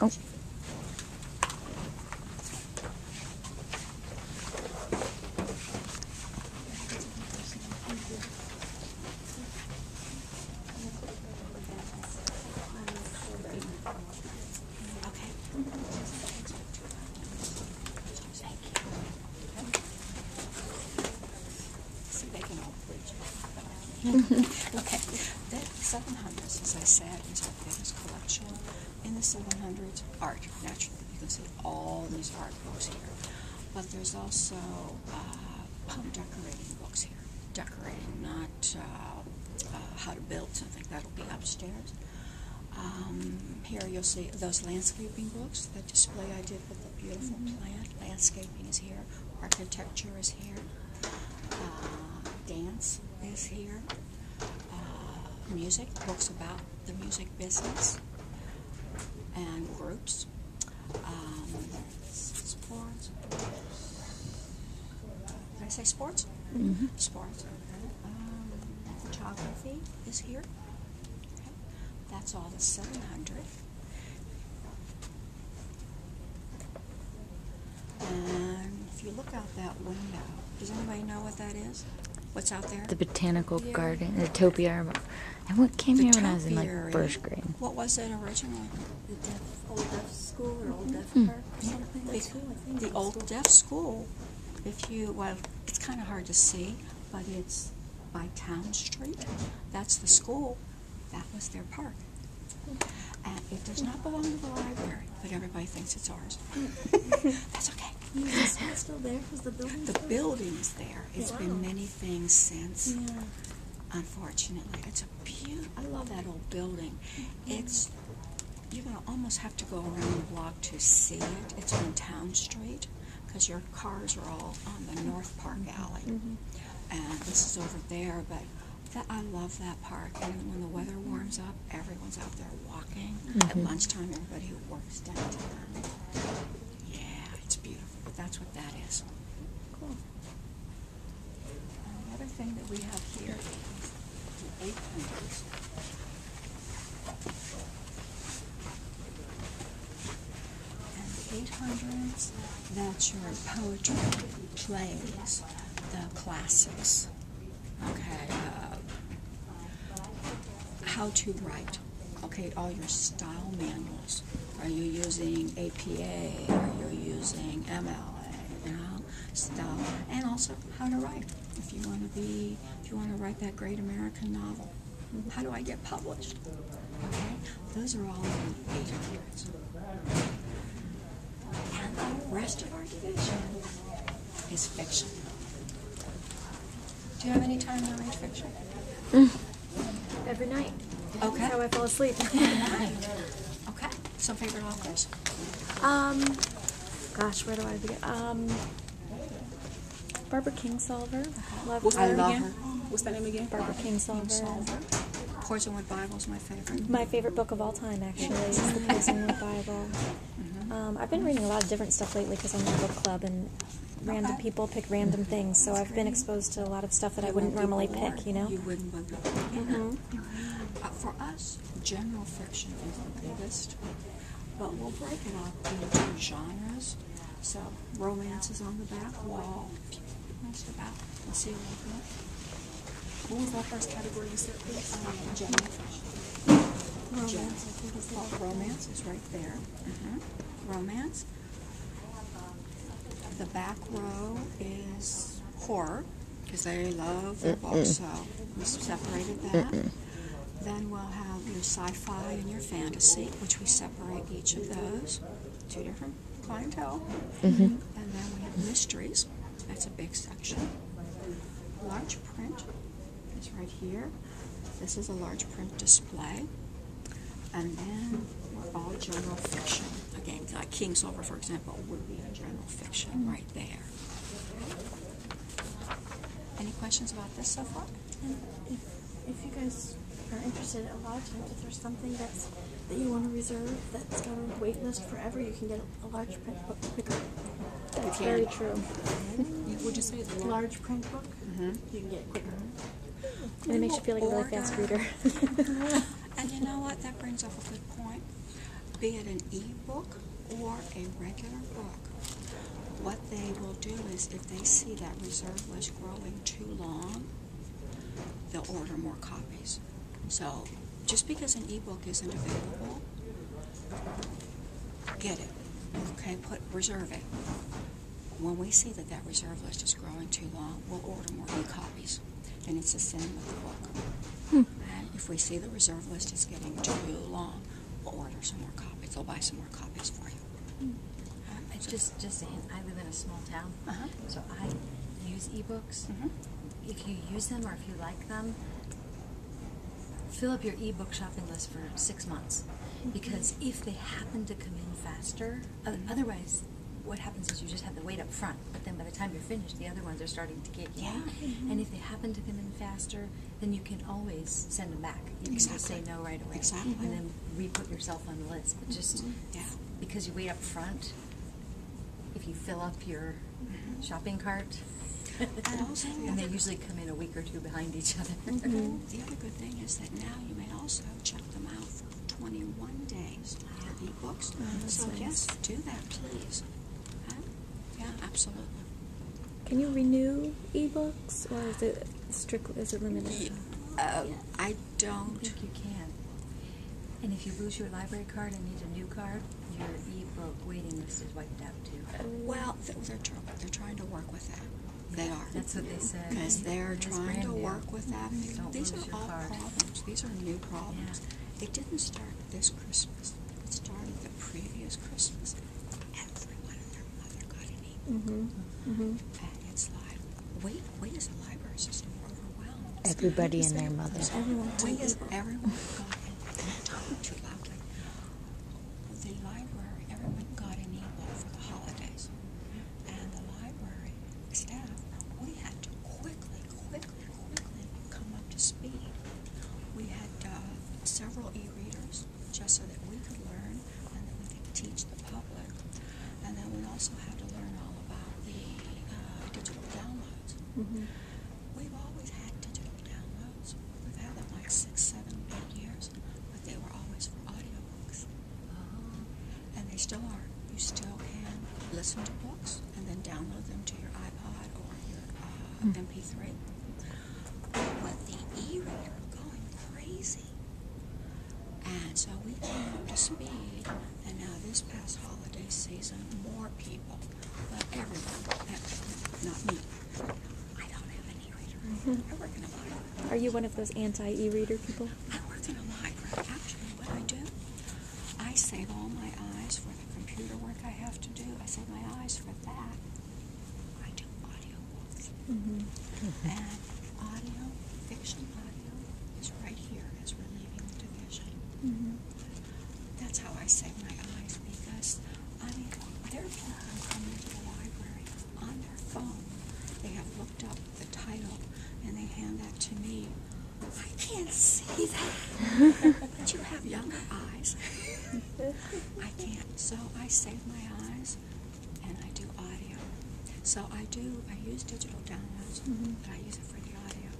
Oh. Okay, the 700s, as I said, is our biggest collection. In the 700s, art, naturally. You can see all these art books here. But there's also home decorating books here. Decorating, not how to build something. That'll be upstairs. Here you'll see those landscaping books, the display I did with the beautiful plant. Landscaping is here. Architecture is here. Dance is here. Music, books about the music business and groups. Sports. Did I say sports? Mm-hmm. Sports. Photography is here. Okay. That's all the 700. And if you look out that window, does anybody know what that is? What's out there? The botanical garden, the topiary. And what came here when I was in like first grade? What was it originally? The old deaf school or old deaf park or something? Like school, I think. The old deaf school. Well, it's kind of hard to see, but it's by Town Street. That's the school. That was their park. And it does not belong to the library, but everybody thinks it's ours. That's okay. Is it still there? Is the building The building's there. It's been many things since. Yeah. Unfortunately, it's a beautiful. I love that old building. It's you're gonna almost have to go around the block to see it. It's on Town Street because your cars are all on the North Park Alley, and this is over there. But I love that park. And when the weather warms up, everyone's out there walking. At lunchtime, everybody who works downtown. Yeah, it's beautiful. But that's what that is. Cool. The other thing that we have here is the 800s. And the 800s, that's your poetry, plays, the classics. Okay, how to write. Okay, all your style manuals. Are you using APA? Are you using MLA? You know, style, and also how to write. If you want to write that great American novel, how do I get published? Okay, those are all in the 800s. And the rest of our division is fiction. Do you have any time to read fiction? Every night. Okay. That's how I fall asleep. Night. Okay. Some favorite authors? Gosh, where do I begin? Barbara Kingsolver. Love What's her. that love again? her. What's that name again? Barbara Kingsolver. Poisonwood Bible is my favorite. My favorite book of all time, actually, is the Poisonwood Bible. I've been reading a lot of different stuff lately because I'm in a book club, and random people pick random things, so I've been exposed to a lot of stuff that I wouldn't normally pick, you know? You wouldn't want to. For us, general fiction is the biggest, but we'll break it up into genres. So, romance is on the back wall. That's about. Let's see a little bit. What was that first category you said, please? General fiction. Romance, I think is the Romance is right there. Romance. The back row is horror, because they love their books, so we separated that. Then we'll have your sci-fi and your fantasy, which we separate each of those. Two different clientele. And then we have mysteries. That's a big section. Large print is right here. This is a large print display. And then we're all general fiction. Again, like Kingsolver, for example, would be a general fiction right there. Any questions about this so far? And if you guys are interested, a lot of times if there's something that you want to reserve that's got a wait list forever, you can get a large print book quicker. That's very true. Would you say it's A large print book, you can get it quicker. Mm-hmm. And it makes you feel like a really fast reader. And you know what? That brings up a good point. be it an e-book or a regular book, what they will do is if they see that reserve list growing too long, they'll order more copies. So just because an e-book isn't available, get it. Okay, reserve it. When we see that reserve list is growing too long, we'll order more e-copies. And it's the same with the book. And if we see the reserve list is getting too long, we'll order some more copies. They'll buy some more copies for you. Just saying, I live in a small town, so I use ebooks. If you use them or if you like them, fill up your ebook shopping list for 6 months. Because if they happen to come in faster, otherwise what happens is you just have to wait up front, but then by the time you're finished, the other ones are starting to kick in. And if they happen to come in faster, then you can always send them back. You can just say no right away. Exactly. And then re-put yourself on the list. But just because you wait up front, if you fill up your shopping cart, And also and they usually come in a week or two behind each other. the other good thing is that now you may also check them out for 21 days, your e-books. So yes, do that, please. Yeah, absolutely. Can you renew ebooks, or is it strictly limited? I don't. I think you can. And if you lose your library card and need a new card, your e-book waiting list is wiped out too. Well, they're trying to work with that. They are. That's what they said. Because they're It's trying brand to new. work with that. Don't These lose are your all card. problems. These are new problems. It didn't start this Christmas. It started the previous Christmas. Everyone and their mother got an e-book. And it's like, we as a library system are overwhelmed. Everybody and their mother. Everyone. We as everyone got an talking too loudly. The library, everyone got an e-book for the holidays. And the library staff, we had to quickly come up to speed. We had several e-readers just so that we could learn and that we could teach the public. And then we also had to learn all about the digital downloads. We've always had digital downloads. We've had them like 6, 7, 8 years, but they were always for audiobooks. And they still are. You still can listen to books and then download them to your iPod or your MP3. But the e-reader going crazy. And so we came up to speed, and now this past holiday season, more people, but everyone, not me. I don't have an e-reader. I work in a library. Are you one of those anti-e-reader people? I work in a library. Actually, what I do, I save all my eyes for the computer work I have to do. I save my eyes for that. I do audiobooks. And fiction audio is right here as we're leaving the division. That's how I save my eyes because, I mean, there are people who come into the library on their phone. They have looked up the title and they hand that to me. I can't see that. But you have younger eyes. I can't. So I save my eyes and I do audio. So I use digital downloads, but I use it for the audio.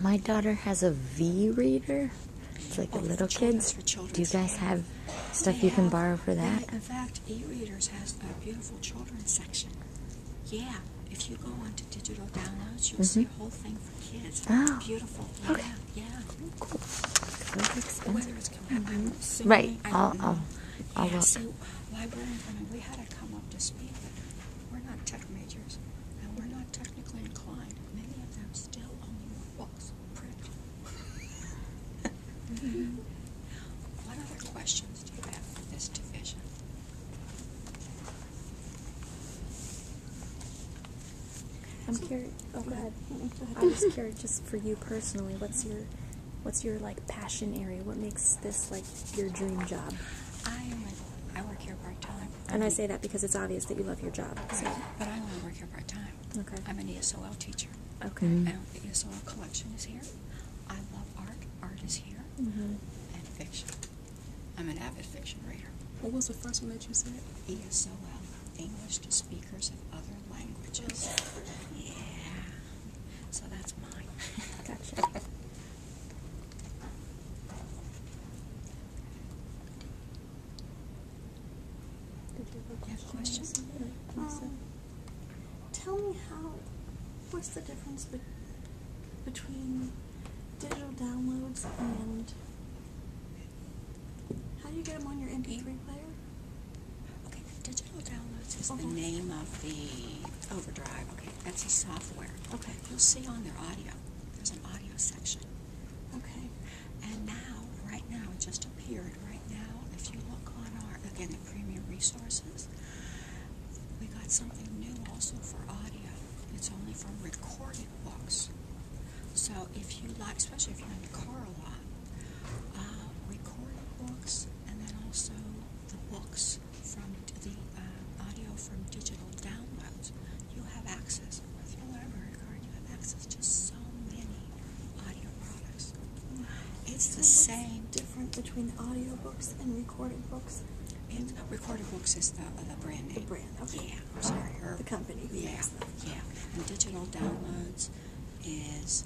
My daughter has a V-reader. It's like the little kids. For children. Do you guys have stuff you can borrow for that? In fact, e-readers has a beautiful children's section. Yeah, if you go onto digital downloads, you'll see a whole thing for kids. Oh. Beautiful. Okay. Yeah. Cool. Those expensive. Whether it's assuming, Right. I don't know. I'll Yeah, look. see, librarians, I mean, we had to come up to speed, but we're not tech majors, and we're not technically inclined. Many of them still only want books, print. What other questions do you have for this division? I'm curious. Oh, go ahead. I was curious, just for you personally, what's your like passion area? What makes this like your dream job? I work here part-time. And I say that because it's obvious that you love your job. So. But I only work here part-time. Okay. I'm an ESOL teacher. Okay. And the ESOL collection is here. I love art. Art is here. And fiction. I'm an avid fiction reader. What was the first one that you said? ESOL, English to Speakers of Other Languages. Yeah. So that's mine. Gotcha. You have a question? Tell me what's the difference between digital downloads and how do you get them on your MP3 player? Okay, digital downloads is the name of the Overdrive. Okay, that's a software. Okay. You'll see on their audio, there's an audio section. Okay. And now, right now, it just appeared right now, if you look on our, again, the premium resources, we got something new also for audio. It's only for recorded books. So if you like, especially if you're in the car a lot, recorded books, and then also the books from the audio from digital downloads, you have access. With your library card, you have access to so many audio products. It's the same. Different between audiobooks and recorded books. Recorded books is the brand name. The brand, okay. Yeah, I'm sorry. The company who Yeah, makes them. yeah. And digital downloads is,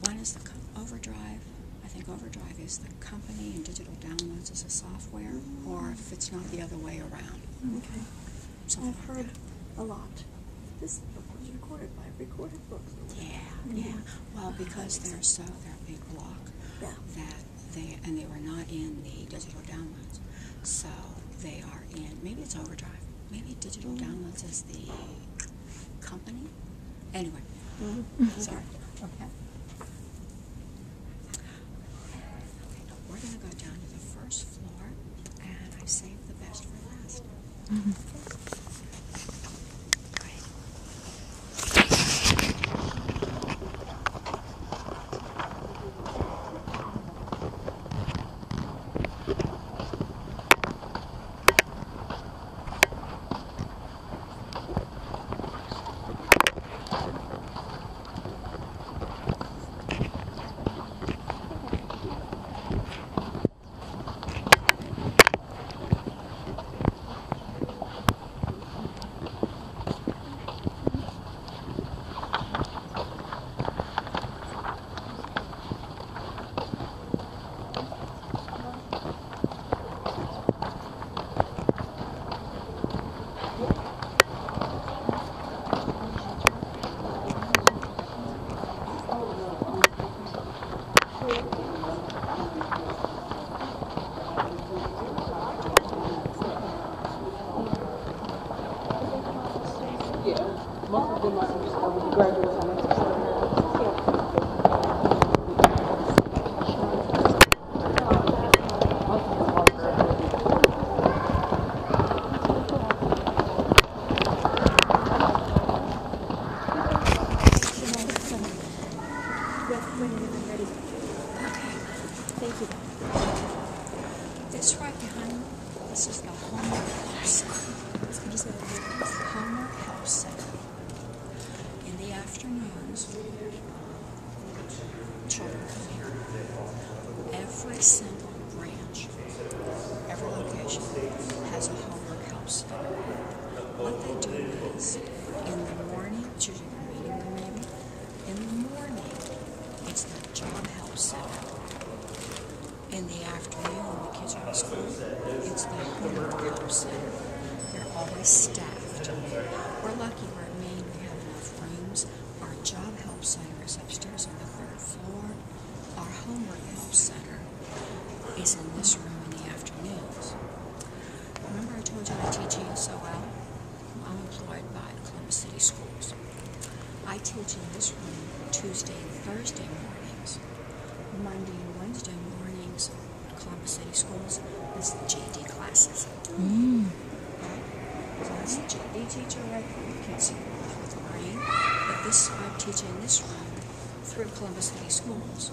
one is the Overdrive. I think Overdrive is the company and digital downloads is a software, or if it's not the other way around. Okay. Something I've like heard that. a lot. This book was recorded by Recorded Books. Yeah. Well, because they're a big block Yeah. that they were not in the digital downloads. So they are in, maybe it's Overdrive. Maybe digital downloads is the company. Anyway, sorry. Okay. We're going to go down to the first floor, and I saved the best for last. Great. Thank you. This right behind me, this is the Homer Help Center. Homer Help Center. In the afternoons, children come here. Every single branch, every location has a Homer Help Center. What they do is, in the morning, it's usually a meeting room maybe, in the morning, it's the Job Help Center. In the afternoon, when the kids are in school, it's the Homework Help Center. They're always staffed. We're lucky we're at Maine. We have enough rooms. Our Job Help Center is upstairs on the 3rd floor. Our Homework Help Center is in this room in the afternoons. Remember I told you I teach ESOL? I'm employed by Columbus City Schools. I teach in this room Tuesday and Thursday mornings. Monday and Wednesday mornings, Columbus City Schools, is the JD classes. Okay? So that's the JD teacher right there. You can't see with the green. But this, I'm teaching in this room through Columbus City Schools,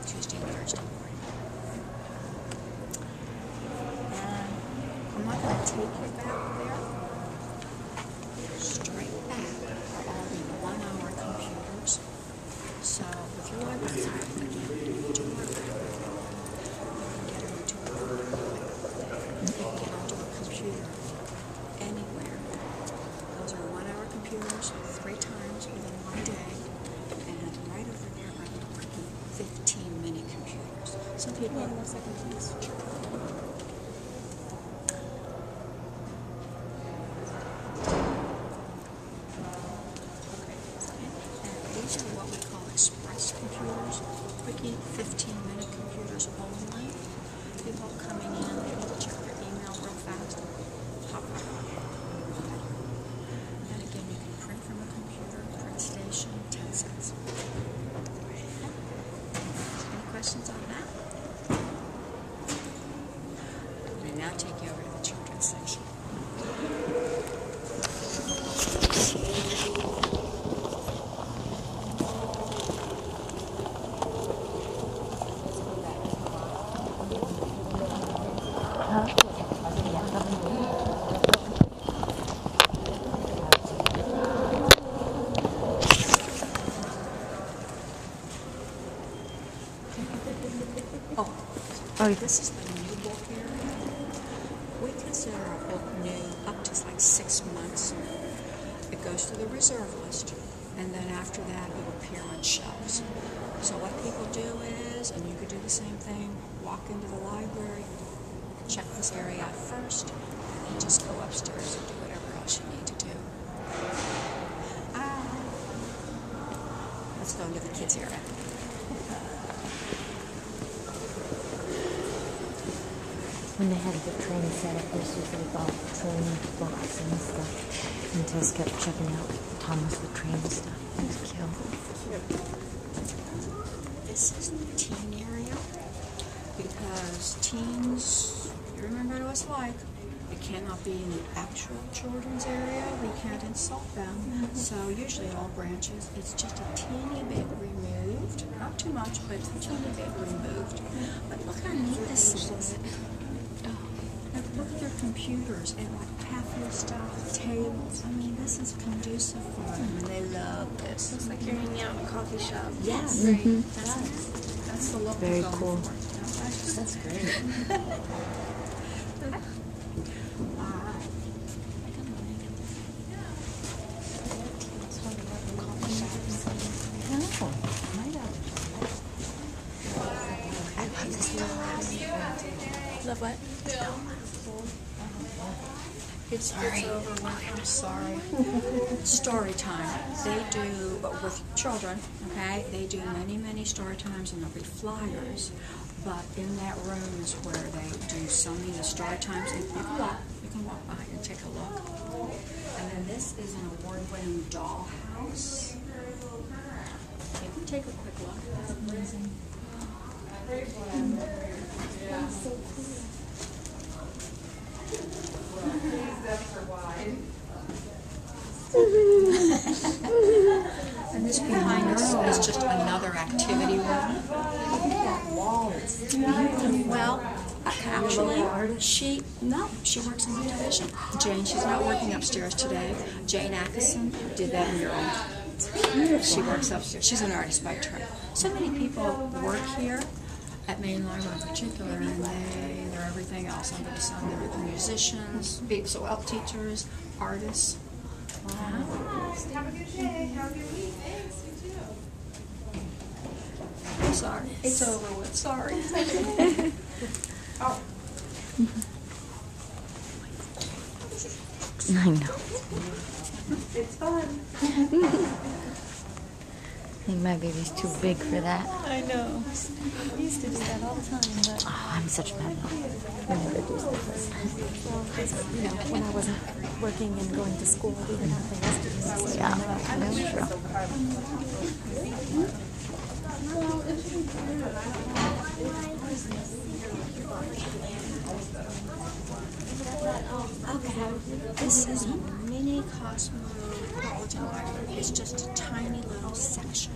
Tuesday and Thursday morning. And I'm not going to take you back there. Straight back are all the 1-hour computers. So if you're library, again, you need to work out. You can get onto a computer anywhere. Those are 1-hour computers 3 times within 1 day. And right over there are the 15-minute computers. Some people. Hold on 1 second, please. 15-minute computers only. People coming in, they need to check their email real fast. Hop right on. And again, you can print from a computer, print station, 10 cents. Any questions on that? Let me now take you over to the children's section. Oh, This is the new book area. We consider our book new up to like 6 months. It goes to the reserve list, and then after that it will appear on shelves. So what people do is, and you could do the same thing, walk into the library, check this area out first, and then just go upstairs and do whatever else you need to do. Let's go into the kids area. when they had the train set up, this was like all train books and stuff. And Tess kept checking out Thomas the Train stuff. It was cute. This is the teen area because teens, you remember what it was like. It cannot be in the actual children's area. We can't insult them. So usually all branches, it's just a teeny bit removed. Not too much, but a teeny bit removed. But look how neat this is. Look at their computers and like half-year stuff, tables. I mean, this is conducive for them, and they love this. Looks like you're hanging out in a coffee shop. Yes, Mhm. that's the look Very we're going cool. for. That's great. Love what? It's over with. I'm sorry. Story time. They do, but with children, okay, they do many, many story times, and there'll be flyers. But in that room is where they do so many of the story times. And you can walk by and take a look. And then this is an award-winning dollhouse. You can take a quick look. That's amazing. And this behind us is just another activity room. Well, actually, she works in the division. Jane, she's not working upstairs today. Jane Atkinson did that mural. She works upstairs. She's an artist by turn. So many people work here at Main Library in particular, and they're everything else under the sun. They're musicians, BSOL teachers, artists. Have a good day. Have a good week. Thanks. You too. I'm sorry. It's over with. Sorry. Oh. I know. It's fun. I think my baby's too big for that. I know. We used to do that all the time, but Oh, I'm such a bad mom. We never do stuff like that. you know, when I wasn't working and going to school, we didn't have things to do. So Yeah, that's true. Okay, this is mini Cosmopolitan Library. It's just a tiny little section.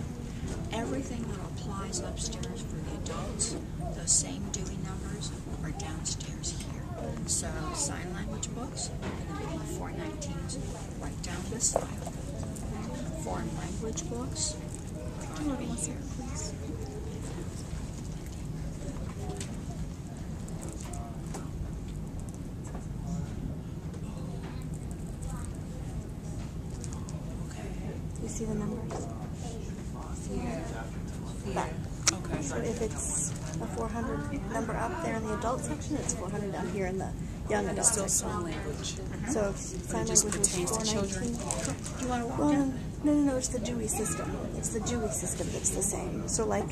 Everything that applies upstairs for the adults, those same Dewey numbers, are downstairs here. So sign language books are going to be in the 419s right down this aisle. Foreign language books are going to be here. You see the numbers? That. Okay. So if it's a 400 number up there in the adult section, it's 400 down here in the young adult Still section. sign language. So if sign just language is pertains to children. 419. Do you want to walk Well, down? no, it's the Dewey system. It's the Dewey system that's the same. So like,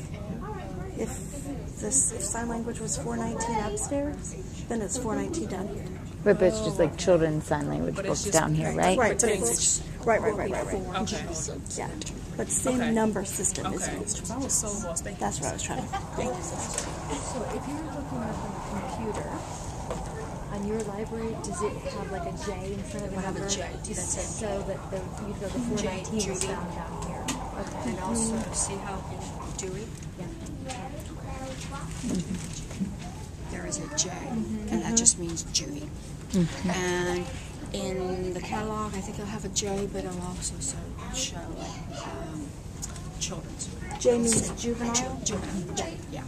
if sign language was 419 upstairs, then it's 419 down here. Right, but it's just like children's sign language But books it's just down here, right? Right, but Language. it's right. Okay. Yeah, but same Okay. number system is Okay. used. I was so lost. Thank you. That's what I was trying to. Thank you. So if you're looking up on a computer, on your library, does it have like a J in front of the will have a number? J, that's it. So that you'd go the 419 is Judy. found down here. Okay. And also, see how in Dewey, there is a J, and that just means Judy. And in the catalog, I think it'll have a J, but it'll also show children's. J means juvenile. Juvenile, J, yeah.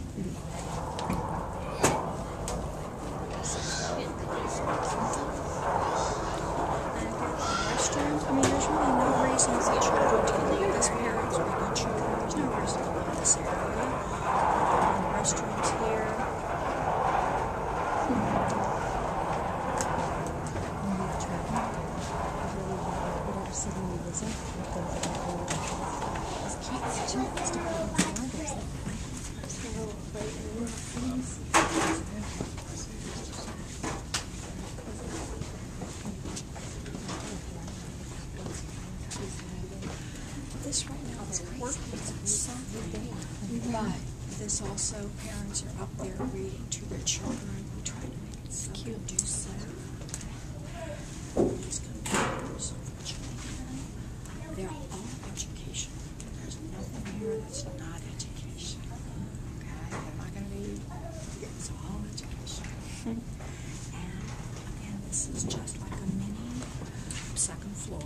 Restrooms, I mean, there's really no reason for children to leave this parents with their children. There's no reason to leave this area. Restrooms here. Whatever city we visit, we go to that whole This right now is working something, but this also, parents are up there reading to their children. We try to make it so conducive. These computers for children, they're all education. There's nothing here that's not education. Okay, they're not going to be, it's all education. And again, this is just like a mini second floor.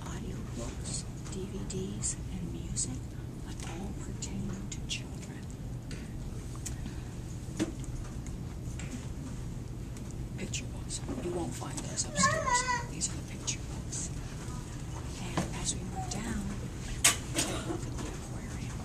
Audiobooks, DVDs, and music, but all pertaining to children. Picture books. You won't find those upstairs. These are the picture books. And as we move down, take a look at the aquarium.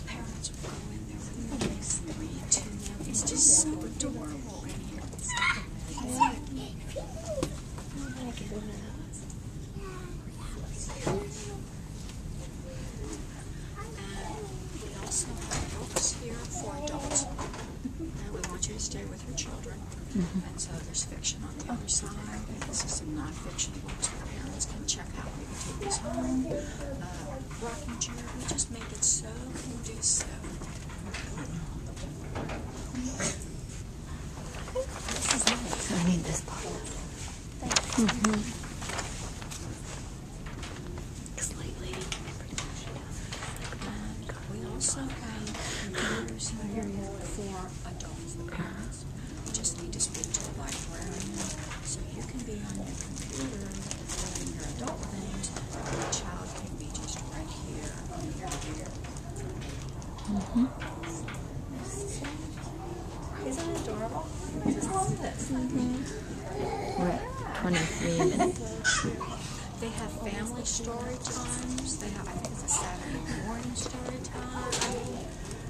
Parents will go in there with babies, 3, 2. It's just so adorable in here. We also have books here for adults. And we want you to stay with your children. And so there's fiction on the other side. And this is some non-fiction books that parents can check out. We can take this home. Rocking chair. We just make it so conducive. I need this part. Lately, We also have computers here for adults, the parents. You just need to speak to the librarian. So you can be on your computer doing your adult things, and the child can be just right here, here. Isn't it adorable? I just love this. we're at 23 minutes. They have family story times. They have, I think it's a Saturday morning story time. I mean,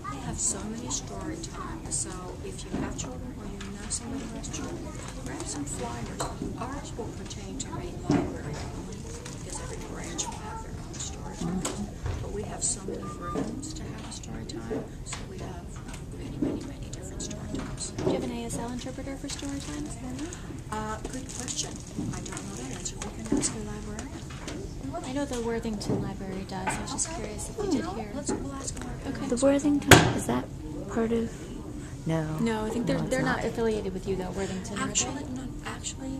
they have so many story times. So if you have children or you know somebody who has children, grab some flyers. Ours will pertain to Main Library only because every branch will have their own story times. But we have so many rooms to have a story time. So we have many different story times. Do you have an ASL interpreter for story times? Good question. I don't know that answer. We can ask your librarian. I know the Worthington Library does. I was just curious if you did here. We'll ask our librarian. The Worthington, is that part of? No. No, I think No, they're it's not affiliated with you though, Worthington. are they? Actually,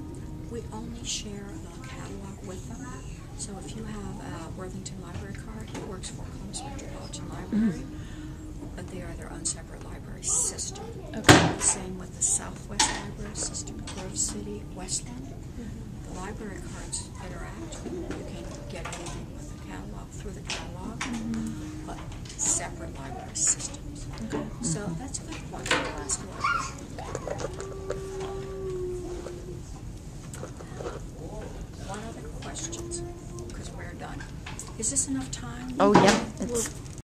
we only share the catalog with them. So if you have a Worthington Library card, it works for Columbus Metropolitan Library, but they are their own separate library system. Okay. Same with the Southwest Library System, Grove City, Westland. The library cards interact. You can get anything with the catalog through the catalog, but separate library systems. Okay. So that's a good point. We'll ask the librarian. One other questions, because we're done. Is this enough time? Oh, yep. It's